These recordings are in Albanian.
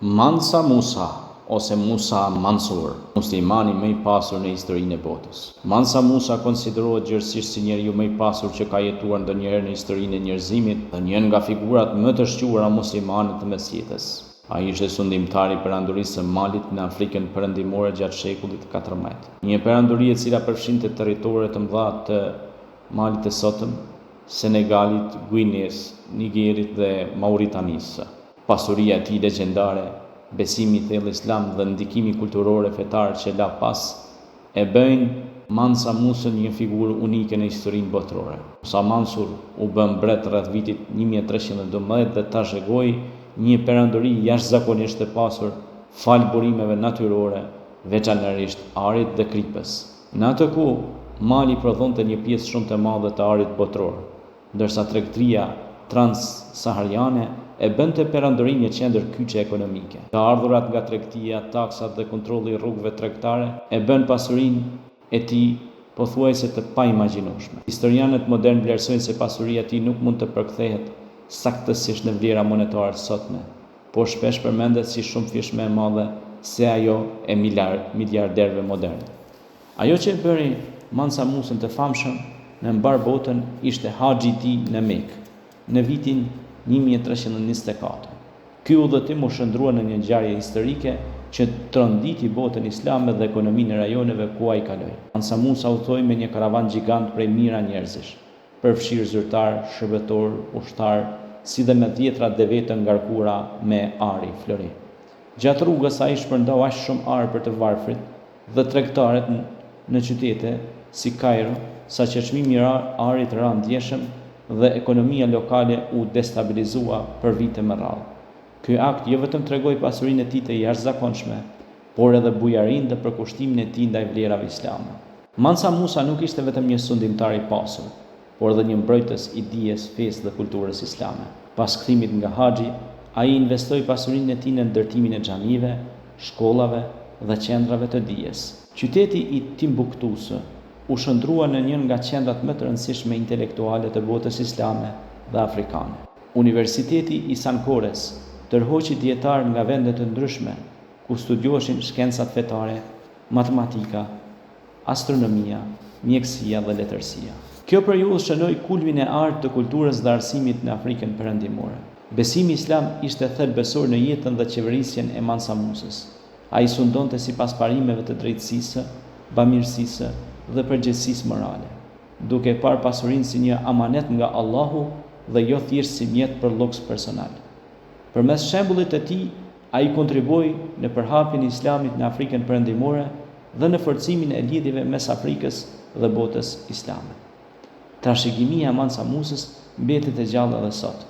Mansa Musa ose Musa Mansur, muslimani më i pasur në historinë e botës. Mansa Musa konsiderohet gjithësisht si njeriu më i pasur që ka jetuar ndonjëherë në historinë e njerëzimit dhe një nga figurat më të shquara muslimane të mesjetës. Ai ishte sundimtari i perandorisë së Malit në Afrikën perëndimore gjatë shekullit 14. Një perandori e cila përfshinte territore të mëdha të Malit të sotëm, Senegalit, Guinës, Nigerit dhe Mauritanisë. Pasuria e tij legjendare, besimi i thellë islam dhe ndikimi kulturor e fetar që la pas e bëjnë Mansa Musën një figurë unike në historinë botërore. Musa Mansur u bë mbret rreth vitit 1312 dhe trashëgoi një perandori jashtëzakonisht të pasur fal burimeve natyrore, veçanërisht arit dhe kripës. Në atë kohë, Mali prodhonte një pjesë shumë të madhe të arit botëror, ndërsa tregtia trans-sahariane e bënte perandorinë një qendër kyçe ekonomike. Të ardhurat nga tregtia, taksat dhe kontrolli i rrugëve tregtare e bën pasurinë e tij pothuajse të paimagjinueshme. Historianët modern vlerësojnë se pasuria e tij nuk mund të përkthehet saktësisht në vlera monetare sotme, por shpesh përmendet si shumë fish më e madhe se ajo e miliarderëve modern. Ajo që e bëri Mansa Musën të famshëm në mbar botën ishte haxhi i tij në Mekë në vitin 1324. Ky udhëtim u shndrua në një ngjarje historike që tronditi botën islame dhe ekonominë e rajoneve ku ai kaloi. Mansa Musa udhëtoi me një karavan gjigant prej mijëra njerëzish, përfshirë zyrtar, shërbëtor, ushtar, si dhe me dhjetra deve të ngarkuara me ari flori. Gjatë rrugës ai shpërndau aq shumë ar për të varfrit dhe tregtarët në qytete si Kairo, saqë çmimi i arit ra ndjeshëm dhe ekonomia lokale u destabilizua për vite me radhë. Ky akt jo vetëm tregoi pasurinë e tij të jashtëzakonshme, por edhe bujarinë dhe përkushtimin e tij ndaj vlerave islame. Mansa Musa nuk ishte vetëm një sundimtar i pasur, por edhe një mbrojtës i dijes, fesë dhe kulturës islame. Pas kthimit nga haxhi, ai investoi pasurinë e tij në ndërtimin e xhamive, shkollave dhe qendrave të dijes. Qyteti i Timbuktusë u shndrua në një nga qendrat më të rëndësishme intelektuale të botës islame dhe afrikane. Universiteti i Sankores tërhoqi dietar nga vende të ndryshme ku studioheshin shkencat fetare, matematika, astronomia, mjekësia dhe letërsia. Kjo periudhë shënoi kulmin e artë të kulturës dhe arsimit në Afrikën perëndimore. Besimi islam ishte thelbësor në jetën dhe qeverisjen e Mansa Musës. Ai sundonte sipas parimeve të drejtësisë, bamirësisë dhe përgjegjësisë morale, duke parë pasurinë si një amanet nga Allahu dhe jo thjesht si mjet për lloks personal. Përmes shembullit të tij, ai kontribui në përhapjen e islamit në Afrikën perëndimore dhe në forcimin e lidhjeve mes Afrikës dhe botës islame. Trashëgimia e Mansa Musës mbetet e gjallë edhe sot.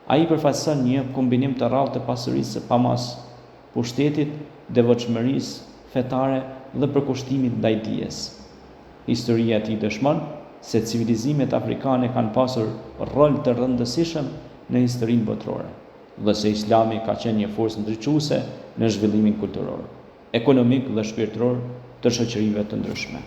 Ai përfaqëson një kombinim të rrallë të pasurisë së pamas, pushtetit, devotshmërisë fetare dhe përkushtimit ndaj dijes. Historia e tij dëshmon se civilizimet afrikane kanë pasur rol të rëndësishëm në historinë botërore dhe se Islami ka qenë një forcë ndriçuese në zhvillimin kulturor, ekonomik dhe shpirtëror të shoqërive të ndryshme.